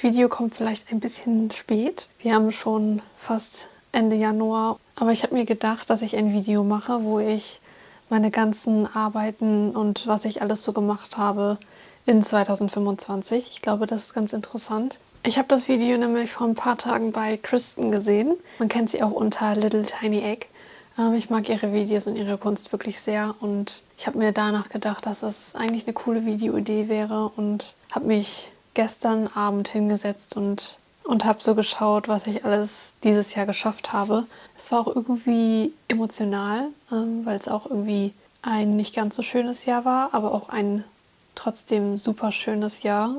Das Video kommt vielleicht ein bisschen spät. Wir haben schon fast Ende Januar. Aber ich habe mir gedacht, dass ich ein Video mache, wo ich meine ganzen Arbeiten und was ich alles so gemacht habe in 2025. Ich glaube, das ist ganz interessant. Ich habe das Video nämlich vor ein paar Tagen bei Kristen gesehen. Man kennt sie auch unter Little Tiny Egg. Ich mag ihre Videos und ihre Kunst wirklich sehr und ich habe mir danach gedacht, dass das eigentlich eine coole Videoidee wäre und habe mich gestern Abend hingesetzt und habe so geschaut, was ich alles dieses Jahr geschafft habe. Es war auch irgendwie emotional, weil es auch irgendwie ein nicht ganz so schönes Jahr war, aber auch ein trotzdem super schönes Jahr.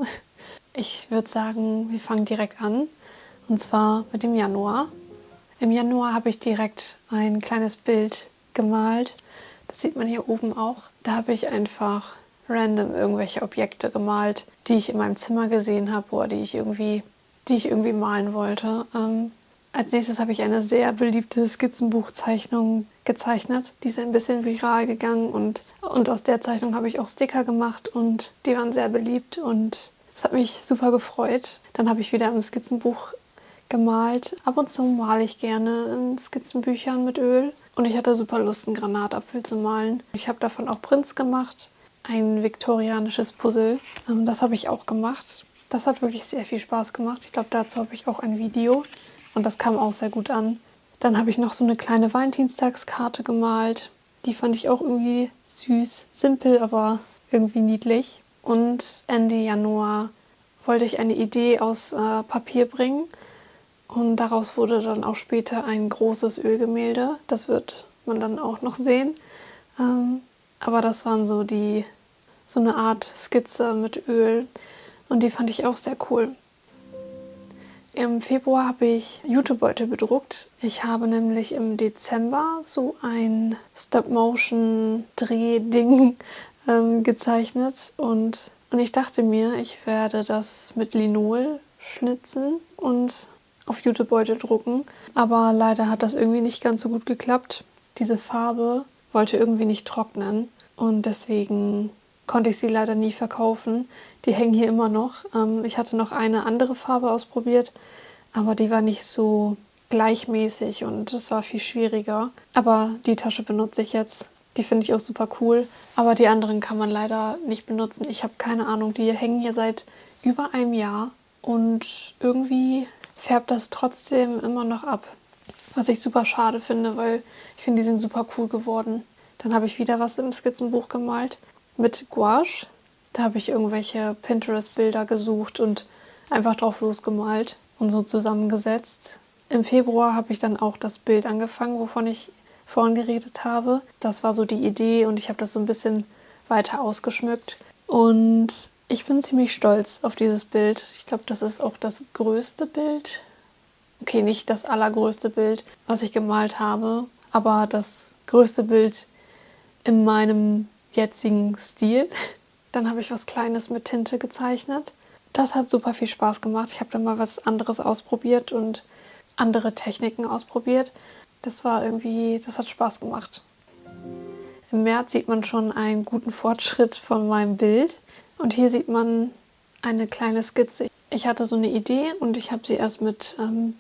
Ich würde sagen, wir fangen direkt an und zwar mit dem Januar. Im Januar habe ich direkt ein kleines Bild gemalt. Das sieht man hier oben auch. Da habe ich einfach random irgendwelche Objekte gemalt, die ich in meinem Zimmer gesehen habe oder die ich irgendwie malen wollte. Als nächstes habe ich eine sehr beliebte Skizzenbuchzeichnung gezeichnet. Die ist ein bisschen viral gegangen und aus der Zeichnung habe ich auch Sticker gemacht und die waren sehr beliebt und es hat mich super gefreut. Dann habe ich wieder im Skizzenbuch gemalt. Ab und zu male ich gerne in Skizzenbüchern mit Öl und ich hatte super Lust, einen Granatapfel zu malen. Ich habe davon auch Prints gemacht, ein viktorianisches Puzzle. Das habe ich auch gemacht. Das hat wirklich sehr viel Spaß gemacht. Ich glaube, dazu habe ich auch ein Video und das kam auch sehr gut an. Dann habe ich noch so eine kleine Valentinstagskarte gemalt. Die fand ich auch irgendwie süß, simpel, aber irgendwie niedlich. Und Ende Januar wollte ich eine Idee aus Papier bringen. Und daraus wurde dann auch später ein großes Ölgemälde. Das wird man dann auch noch sehen. Aber das waren so eine Art Skizze mit Öl. Und die fand ich auch sehr cool. Im Februar habe ich Jutebeutel bedruckt. Ich habe nämlich im Dezember so ein Stop-Motion-Drehding gezeichnet. Und ich dachte mir, ich werde das mit Linol schnitzen und auf Jutebeutel drucken, aber leider hat das irgendwie nicht ganz so gut geklappt. Diese Farbe wollte irgendwie nicht trocknen und deswegen konnte ich sie leider nie verkaufen. Die hängen hier immer noch. Ich hatte noch eine andere Farbe ausprobiert, aber die war nicht so gleichmäßig und es war viel schwieriger. Aber die Tasche benutze ich jetzt. Die finde ich auch super cool, aber die anderen kann man leider nicht benutzen. Ich habe keine Ahnung, die hängen hier seit über einem Jahr und irgendwie färbt das trotzdem immer noch ab. Was ich super schade finde, weil ich finde, die sind super cool geworden. Dann habe ich wieder was im Skizzenbuch gemalt mit Gouache. Da habe ich irgendwelche Pinterest-Bilder gesucht und einfach drauf losgemalt und so zusammengesetzt. Im Februar habe ich dann auch das Bild angefangen, wovon ich vorhin geredet habe. Das war so die Idee und ich habe das so ein bisschen weiter ausgeschmückt. Und ich bin ziemlich stolz auf dieses Bild. Ich glaube, das ist auch das größte Bild. Okay, nicht das allergrößte Bild, was ich gemalt habe, aber das größte Bild in meinem jetzigen Stil. Dann habe ich was Kleines mit Tinte gezeichnet. Das hat super viel Spaß gemacht. Ich habe dann mal was anderes ausprobiert und andere Techniken ausprobiert. Das hat Spaß gemacht. Im März sieht man schon einen guten Fortschritt von meinem Bild. Und hier sieht man eine kleine Skizze. Ich hatte so eine Idee und ich habe sie erst mit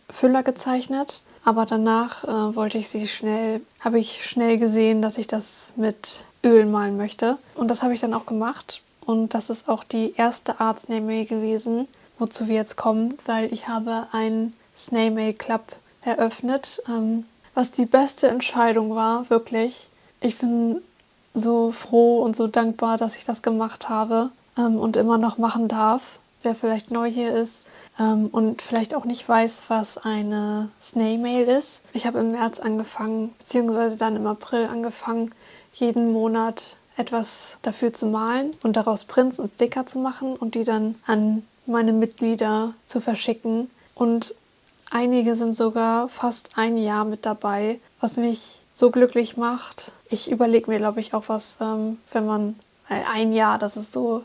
Füller gezeichnet. Aber danach habe ich schnell gesehen, dass ich das mit Öl malen möchte. Und das habe ich dann auch gemacht. Und das ist auch die erste Art Snail Mail gewesen, wozu wir jetzt kommen, weil ich habe einen Snail Mail Club eröffnet, was die beste Entscheidung war, wirklich. Ich bin so froh und so dankbar, dass ich das gemacht habe und immer noch machen darf. Wer vielleicht neu hier ist und vielleicht auch nicht weiß, was eine Snail Mail ist. Ich habe im März angefangen, beziehungsweise dann im April angefangen, jeden Monat etwas dafür zu malen und daraus Prints und Sticker zu machen und die dann an meine Mitglieder zu verschicken. Und einige sind sogar fast ein Jahr mit dabei, was mich so glücklich macht. Ich überlege mir, glaube ich, auch was, wenn man ein Jahr, das ist so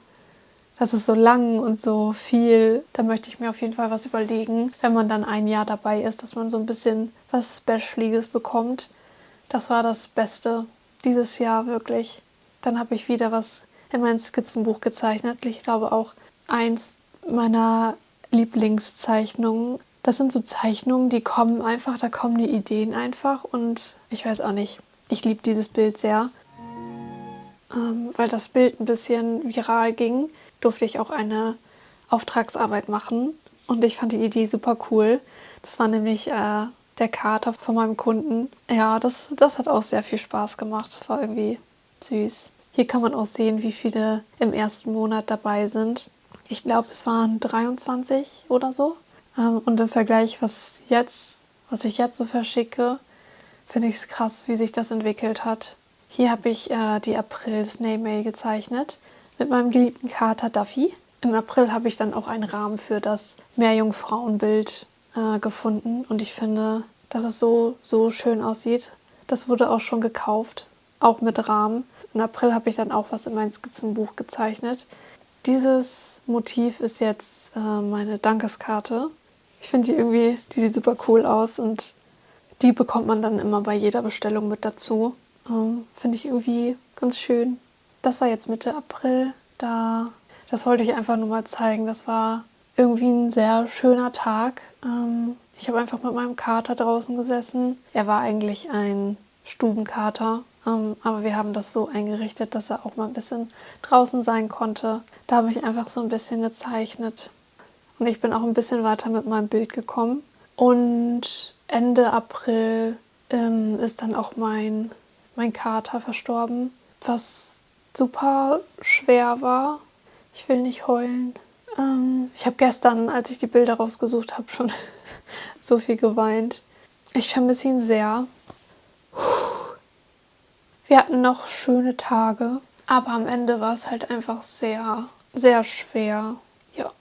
lang und so viel. Da möchte ich mir auf jeden Fall was überlegen, wenn man dann ein Jahr dabei ist, dass man so ein bisschen was Specialiges bekommt. Das war das Beste dieses Jahr wirklich. Dann habe ich wieder was in mein Skizzenbuch gezeichnet. Ich glaube auch eins meiner Lieblingszeichnungen. Das sind so Zeichnungen, die kommen einfach, da kommen die Ideen einfach und ich weiß auch nicht. Ich liebe dieses Bild sehr. Weil das Bild ein bisschen viral ging, durfte ich auch eine Auftragsarbeit machen und ich fand die Idee super cool. Das war nämlich der Kater von meinem Kunden. Ja, das hat auch sehr viel Spaß gemacht. Das war irgendwie süß. Hier kann man auch sehen, wie viele im ersten Monat dabei sind. Ich glaube, es waren 23 oder so. Und im Vergleich, was ich jetzt so verschicke, finde ich es krass, wie sich das entwickelt hat. Hier habe ich die April-Snail-Mail gezeichnet mit meinem geliebten Kater Duffy. Im April habe ich dann auch einen Rahmen für das Meerjungfrauenbild gefunden und ich finde, dass es so schön aussieht. Das wurde auch schon gekauft, auch mit Rahmen. Im April habe ich dann auch was in mein Skizzenbuch gezeichnet. Dieses Motiv ist jetzt meine Dankeskarte. Ich finde die sieht super cool aus und die bekommt man dann immer bei jeder Bestellung mit dazu. Finde ich irgendwie ganz schön. Das war jetzt Mitte April. Das wollte ich einfach nur mal zeigen. Das war irgendwie ein sehr schöner Tag. Ich habe einfach mit meinem Kater draußen gesessen. Er war eigentlich ein Stubenkater, aber wir haben das so eingerichtet, dass er auch mal ein bisschen draußen sein konnte. Da habe ich einfach so ein bisschen gezeichnet. Und ich bin auch ein bisschen weiter mit meinem Bild gekommen. Und Ende April ist dann auch mein Kater verstorben, was super schwer war. Ich will nicht heulen. Ich habe gestern, als ich die Bilder rausgesucht habe, schon so viel geweint. Ich vermisse ihn sehr. Wir hatten noch schöne Tage, aber am Ende war es halt einfach sehr, sehr schwer. Ja,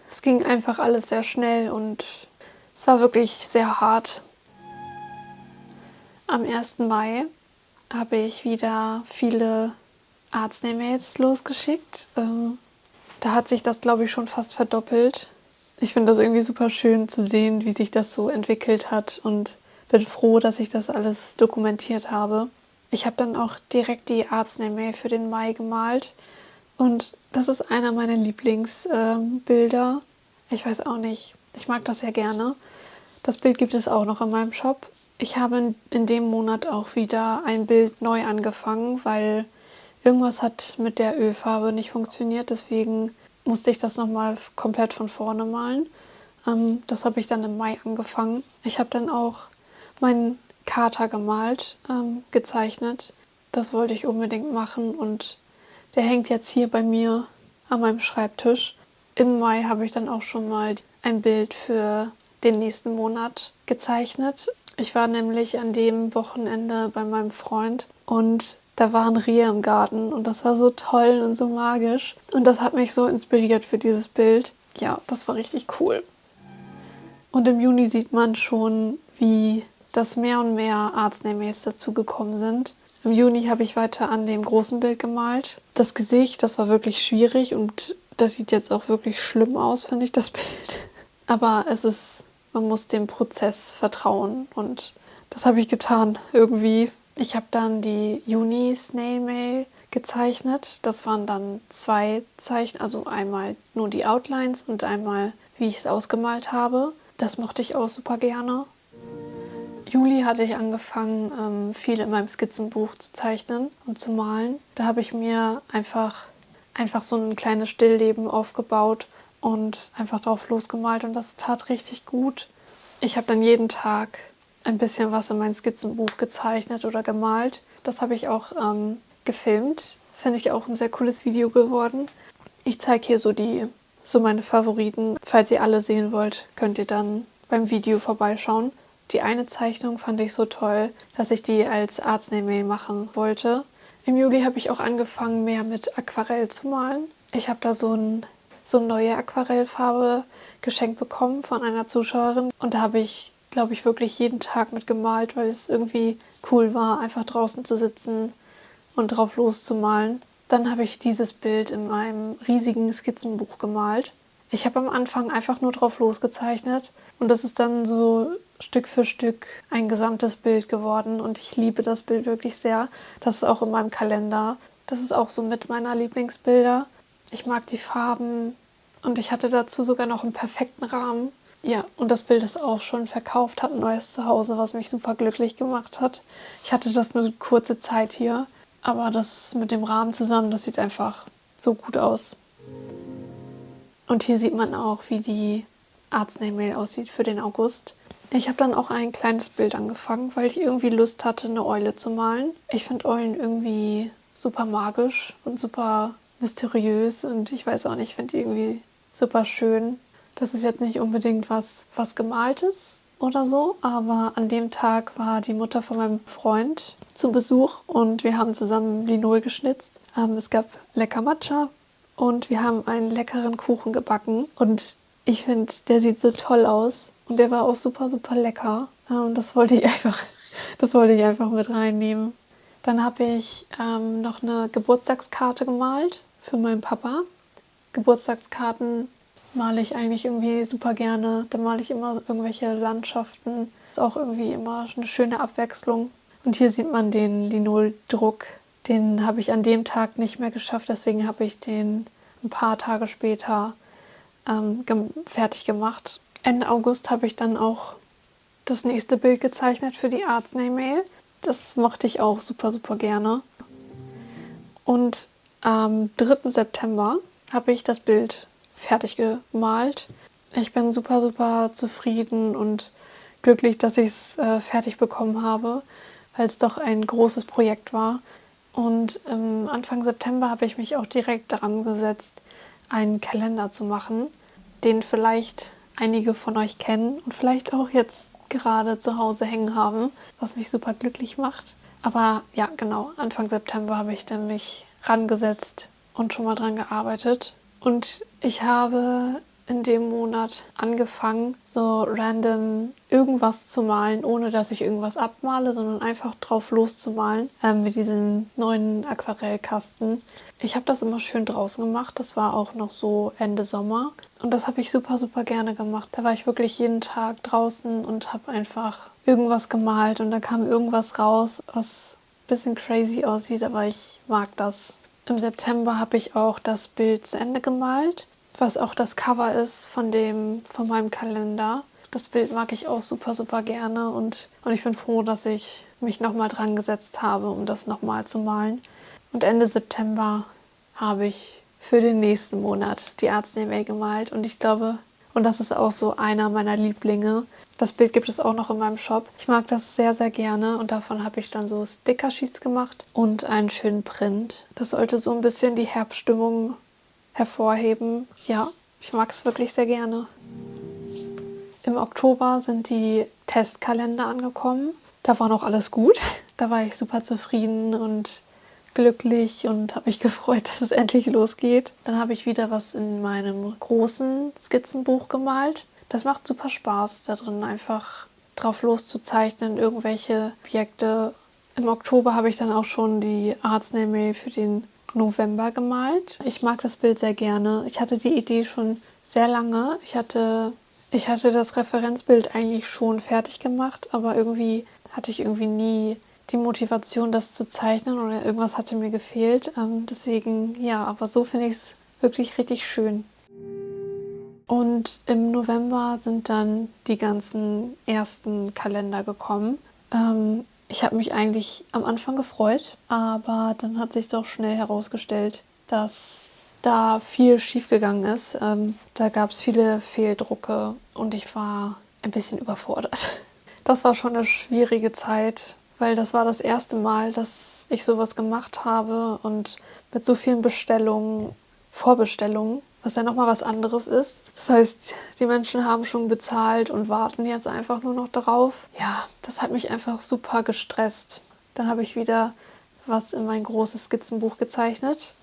es ging einfach alles sehr schnell und es war wirklich sehr hart. Am 1. Mai habe ich wieder viele Arznei-Mails losgeschickt. Da hat sich das, glaube ich, schon fast verdoppelt. Ich finde das irgendwie super schön zu sehen, wie sich das so entwickelt hat und bin froh, dass ich das alles dokumentiert habe. Ich habe dann auch direkt die Arznei-Mail für den Mai gemalt und das ist einer meiner Lieblingsbilder. Ich weiß auch nicht, ich mag das sehr gerne. Das Bild gibt es auch noch in meinem Shop. Ich habe in dem Monat auch wieder ein Bild neu angefangen, weil irgendwas hat mit der Ölfarbe nicht funktioniert. Deswegen musste ich das nochmal komplett von vorne malen. Das habe ich dann im Mai angefangen. Ich habe dann auch meinen Kater gemalt, gezeichnet. Das wollte ich unbedingt machen und der hängt jetzt hier bei mir an meinem Schreibtisch. Im Mai habe ich dann auch schon mal ein Bild für den nächsten Monat gezeichnet. Ich war nämlich an dem Wochenende bei meinem Freund und da waren Rehe im Garten und das war so toll und so magisch. Und das hat mich so inspiriert für dieses Bild. Ja, das war richtig cool. Und im Juni sieht man schon, wie das mehr und mehr Arznei-Mails dazugekommen sind. Im Juni habe ich weiter an dem großen Bild gemalt. Das Gesicht, das war wirklich schwierig und das sieht jetzt auch wirklich schlimm aus, finde ich, das Bild. Aber man muss dem Prozess vertrauen und das habe ich getan irgendwie. Ich habe dann die Juni-Snail-Mail gezeichnet. Das waren dann 2 Zeichen, also einmal nur die Outlines und einmal, wie ich es ausgemalt habe. Das mochte ich auch super gerne. Juli hatte ich angefangen, viel in meinem Skizzenbuch zu zeichnen und zu malen. Da habe ich mir einfach so ein kleines Stillleben aufgebaut und einfach drauf losgemalt und das tat richtig gut. Ich habe dann jeden Tag ein bisschen was in mein Skizzenbuch gezeichnet oder gemalt. Das habe ich auch gefilmt. Finde ich auch ein sehr cooles Video geworden. Ich zeige hier so meine Favoriten. Falls ihr alle sehen wollt, könnt ihr dann beim Video vorbeischauen. Die eine Zeichnung fand ich so toll, dass ich die als Arznei-Mail machen wollte. Im Juli habe ich auch angefangen, mehr mit Aquarell zu malen. Ich habe da so eine neue Aquarellfarbe geschenkt bekommen von einer Zuschauerin. Und da habe ich, glaube ich, wirklich jeden Tag mit gemalt, weil es irgendwie cool war, einfach draußen zu sitzen und drauf loszumalen. Dann habe ich dieses Bild in meinem riesigen Skizzenbuch gemalt. Ich habe am Anfang einfach nur drauf losgezeichnet und das ist dann so Stück für Stück ein gesamtes Bild geworden und ich liebe das Bild wirklich sehr. Das ist auch in meinem Kalender. Das ist auch so mit meiner Lieblingsbilder. Ich mag die Farben Und ich hatte dazu sogar noch einen perfekten Rahmen. Ja, und das Bild ist auch schon verkauft, hat ein neues Zuhause, was mich super glücklich gemacht hat. Ich hatte das nur eine kurze Zeit hier, aber das mit dem Rahmen zusammen, das sieht einfach so gut aus. Und hier sieht man auch, wie die Arzneimail aussieht für den August. Ich habe dann auch ein kleines Bild angefangen, weil ich irgendwie Lust hatte, eine Eule zu malen. Ich finde Eulen irgendwie super magisch und super mysteriös und ich weiß auch nicht, ich finde die irgendwie super schön. Das ist jetzt nicht unbedingt was Gemaltes oder so, aber an dem Tag war die Mutter von meinem Freund zu Besuch und wir haben zusammen Linol geschnitzt. Es gab lecker Matcha und wir haben einen leckeren Kuchen gebacken und ich finde, der sieht so toll aus und der war auch super, super lecker. Das wollte ich einfach mit reinnehmen. Dann habe ich noch eine Geburtstagskarte gemalt für meinen Papa. Geburtstagskarten male ich eigentlich irgendwie super gerne. Da male ich immer irgendwelche Landschaften. Ist auch irgendwie immer eine schöne Abwechslung. Und hier sieht man den Linoldruck. Den habe ich an dem Tag nicht mehr geschafft, deswegen habe ich den ein paar Tage später fertig gemacht. Ende August habe ich dann auch das nächste Bild gezeichnet für die Arzneimail. Das mochte ich auch super, super gerne. Und am 3. September habe ich das Bild fertig gemalt. Ich bin super, super zufrieden und glücklich, dass ich es fertig bekommen habe, weil es doch ein großes Projekt war. Und Anfang September habe ich mich auch direkt daran gesetzt, einen Kalender zu machen, den vielleicht einige von euch kennen und vielleicht auch jetzt gerade zu Hause hängen haben, was mich super glücklich macht. Aber ja, genau, Anfang September habe ich dann mich rangesetzt und schon mal dran gearbeitet. Und ich habe in dem Monat angefangen, so random irgendwas zu malen, ohne dass ich irgendwas abmale, sondern einfach drauf loszumalen mit diesem neuen Aquarellkasten. Ich habe das immer schön draußen gemacht. Das war auch noch so Ende Sommer. Und das habe ich super, super gerne gemacht. Da war ich wirklich jeden Tag draußen und habe einfach irgendwas gemalt und da kam irgendwas raus, was ein bisschen crazy aussieht, aber ich mag das. Im September habe ich auch das Bild zu Ende gemalt, was auch das Cover ist von meinem Kalender. Das Bild mag ich auch super, super gerne und ich bin froh, dass ich mich nochmal dran gesetzt habe, um das nochmal zu malen. Und Ende September habe ich für den nächsten Monat die Arzneimail gemalt und ich glaube, und das ist auch so einer meiner Lieblinge. Das Bild gibt es auch noch in meinem Shop. Ich mag das sehr, sehr gerne und davon habe ich dann so Sticker-Sheets gemacht und einen schönen Print. Das sollte so ein bisschen die Herbststimmung hervorheben. Ja, ich mag es wirklich sehr gerne. Im Oktober sind die Testkalender angekommen. Da war noch alles gut. Da war ich super zufrieden und glücklich und habe mich gefreut, dass es endlich losgeht. Dann habe ich wieder was in meinem großen Skizzenbuch gemalt. Das macht super Spaß, da drin einfach drauf loszuzeichnen, irgendwelche Objekte. Im Oktober habe ich dann auch schon die Arzneimail für den November gemalt. Ich mag das Bild sehr gerne. Ich hatte die Idee schon sehr lange. Ich hatte das Referenzbild eigentlich schon fertig gemacht, aber irgendwie hatte ich nie die Motivation, das zu zeichnen oder irgendwas hatte mir gefehlt. Deswegen, ja, aber so finde ich es wirklich richtig schön. Und im November sind dann die ganzen ersten Kalender gekommen. Ich habe mich eigentlich am Anfang gefreut, aber dann hat sich doch schnell herausgestellt, dass da viel schiefgegangen ist. Da gab es viele Fehldrucke und ich war ein bisschen überfordert. Das war schon eine schwierige Zeit, weil das war das erste Mal, dass ich sowas gemacht habe und mit so vielen Bestellungen, Vorbestellungen, was ja nochmal was anderes ist. Das heißt, die Menschen haben schon bezahlt und warten jetzt einfach nur noch darauf. Ja, das hat mich einfach super gestresst. Dann habe ich wieder was in mein großes Skizzenbuch gezeichnet.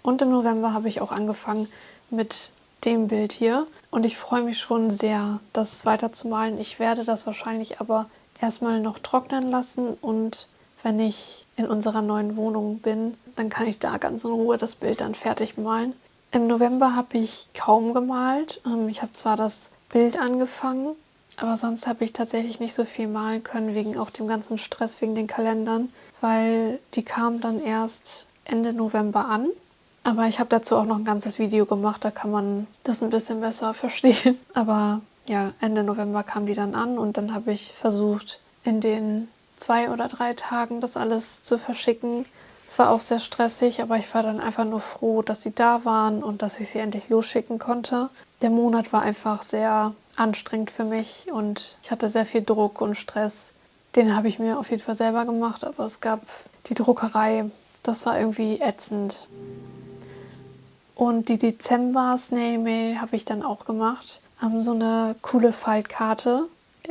Und im November habe ich auch angefangen mit dem Bild hier. Und ich freue mich schon sehr, das weiterzumalen. Ich werde das wahrscheinlich aber erstmal noch trocknen lassen. Und wenn ich in unserer neuen Wohnung bin, dann kann ich da ganz in Ruhe das Bild dann fertig malen. Im November habe ich kaum gemalt. Ich habe zwar das Bild angefangen, aber sonst habe ich tatsächlich nicht so viel malen können, wegen auch dem ganzen Stress, wegen den Kalendern, weil die kamen dann erst Ende November an. Aber ich habe dazu auch noch ein ganzes Video gemacht, da kann man das ein bisschen besser verstehen. Aber ja, Ende November kam die dann an und dann habe ich versucht, in den 2 oder 3 Tagen das alles zu verschicken. Es war auch sehr stressig, aber ich war dann einfach nur froh, dass sie da waren und dass ich sie endlich losschicken konnte. Der Monat war einfach sehr anstrengend für mich und ich hatte sehr viel Druck und Stress. Den habe ich mir auf jeden Fall selber gemacht, aber es gab die Druckerei, das war irgendwie ätzend. Und die Dezember-Snail-Mail habe ich dann auch gemacht. So eine coole Faltkarte.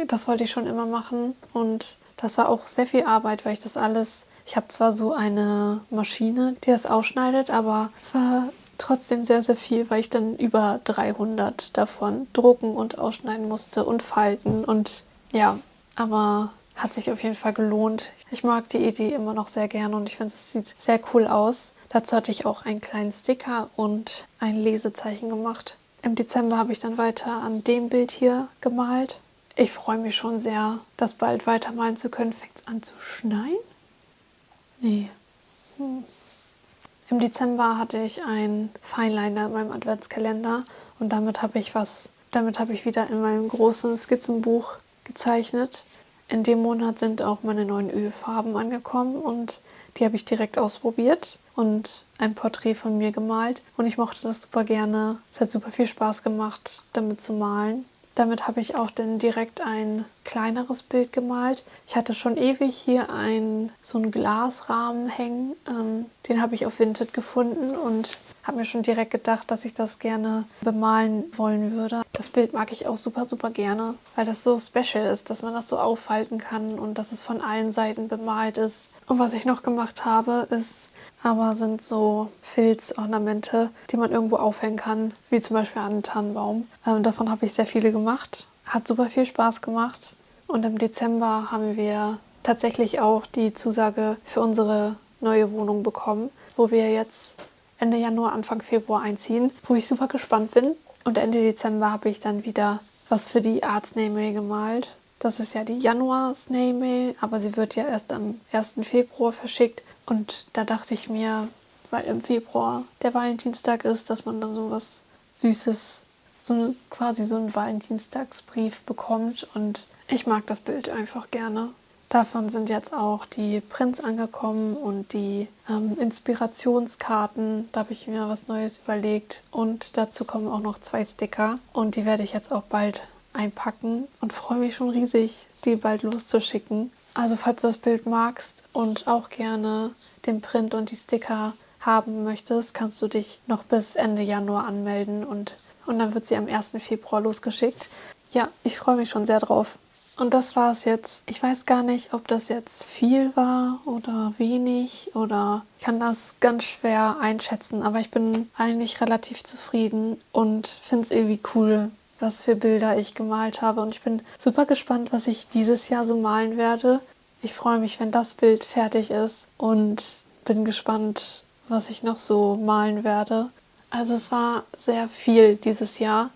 Das wollte ich schon immer machen. Und das war auch sehr viel Arbeit, weil ich habe zwar so eine Maschine, die das ausschneidet, aber es war trotzdem sehr, sehr viel, weil ich dann über 300 davon drucken und ausschneiden musste und falten. Und ja, aber hat sich auf jeden Fall gelohnt. Ich mag die Idee immer noch sehr gerne und ich finde, es sieht sehr cool aus. Dazu hatte ich auch einen kleinen Sticker und ein Lesezeichen gemacht. Im Dezember habe ich dann weiter an dem Bild hier gemalt. Ich freue mich schon sehr, das bald weitermalen zu können. Fängt es an zu schneien? Nee. Im Dezember hatte ich einen Fineliner in meinem Adventskalender und damit habe ich wieder in meinem großen Skizzenbuch gezeichnet. In dem Monat sind auch meine neuen Ölfarben angekommen und die habe ich direkt ausprobiert und ein Porträt von mir gemalt. Und ich mochte das super gerne. Es hat super viel Spaß gemacht, damit zu malen. Damit habe ich auch dann direkt ein kleineres Bild gemalt. Ich hatte schon ewig hier so einen Glasrahmen hängen. Den habe ich auf Vinted gefunden und habe mir schon direkt gedacht, dass ich das gerne bemalen wollen würde. Das Bild mag ich auch super, super gerne, weil das so special ist, dass man das so aufhalten kann und dass es von allen Seiten bemalt ist. Und was ich noch gemacht habe, sind so Filzornamente, die man irgendwo aufhängen kann, wie zum Beispiel an einen Tannenbaum. Davon habe ich sehr viele gemacht. Hat super viel Spaß gemacht. Und im Dezember haben wir tatsächlich auch die Zusage für unsere neue Wohnung bekommen, wo wir jetzt Ende Januar, Anfang Februar einziehen, wo ich super gespannt bin. Und Ende Dezember habe ich dann wieder was für die Art Snail Mail gemalt. Das ist ja die Januar Snail Mail, aber sie wird ja erst am 1. Februar verschickt. Und da dachte ich mir, weil im Februar der Valentinstag ist, dass man dann so was Süßes, quasi so einen Valentinstagsbrief bekommt. Und ich mag das Bild einfach gerne. Davon sind jetzt auch die Prints angekommen und die Inspirationskarten. Da habe ich mir was Neues überlegt. Und dazu kommen auch noch 2 Sticker. Und die werde ich jetzt auch bald einpacken und freue mich schon riesig, die bald loszuschicken. Also falls du das Bild magst und auch gerne den Print und die Sticker haben möchtest, kannst du dich noch bis Ende Januar anmelden und dann wird sie am 1. Februar losgeschickt. Ja, ich freue mich schon sehr drauf. Und das war es jetzt. Ich weiß gar nicht, ob das jetzt viel war oder wenig oder ich kann das ganz schwer einschätzen, aber ich bin eigentlich relativ zufrieden und finde es irgendwie cool, was für Bilder ich gemalt habe. Und ich bin super gespannt, was ich dieses Jahr so malen werde. Ich freue mich, wenn das Bild fertig ist und bin gespannt, was ich noch so malen werde. Also es war sehr viel dieses Jahr.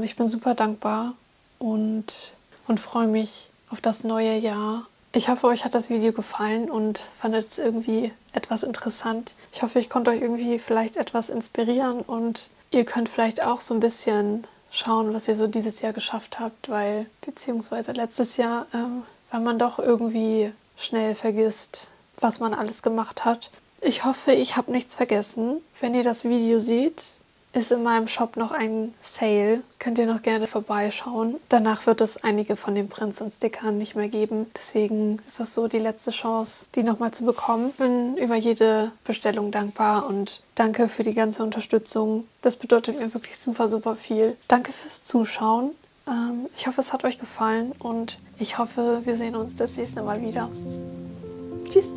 Ich bin super dankbar und freue mich auf das neue Jahr. Ich hoffe, euch hat das Video gefallen und fandet es irgendwie etwas interessant. Ich hoffe, ich konnte euch irgendwie vielleicht etwas inspirieren und ihr könnt vielleicht auch so ein bisschen schauen, was ihr so dieses Jahr geschafft habt, beziehungsweise letztes Jahr, weil man doch irgendwie schnell vergisst, was man alles gemacht hat. Ich hoffe, ich habe nichts vergessen. Wenn ihr das Video seht, ist in meinem Shop noch ein Sale. Könnt ihr noch gerne vorbeischauen. Danach wird es einige von den Prints und Stickern nicht mehr geben. Deswegen ist das so die letzte Chance, die nochmal zu bekommen. Ich bin über jede Bestellung dankbar und danke für die ganze Unterstützung. Das bedeutet mir wirklich super, super viel. Danke fürs Zuschauen. Ich hoffe, es hat euch gefallen und ich hoffe, wir sehen uns das nächste Mal wieder. Tschüss!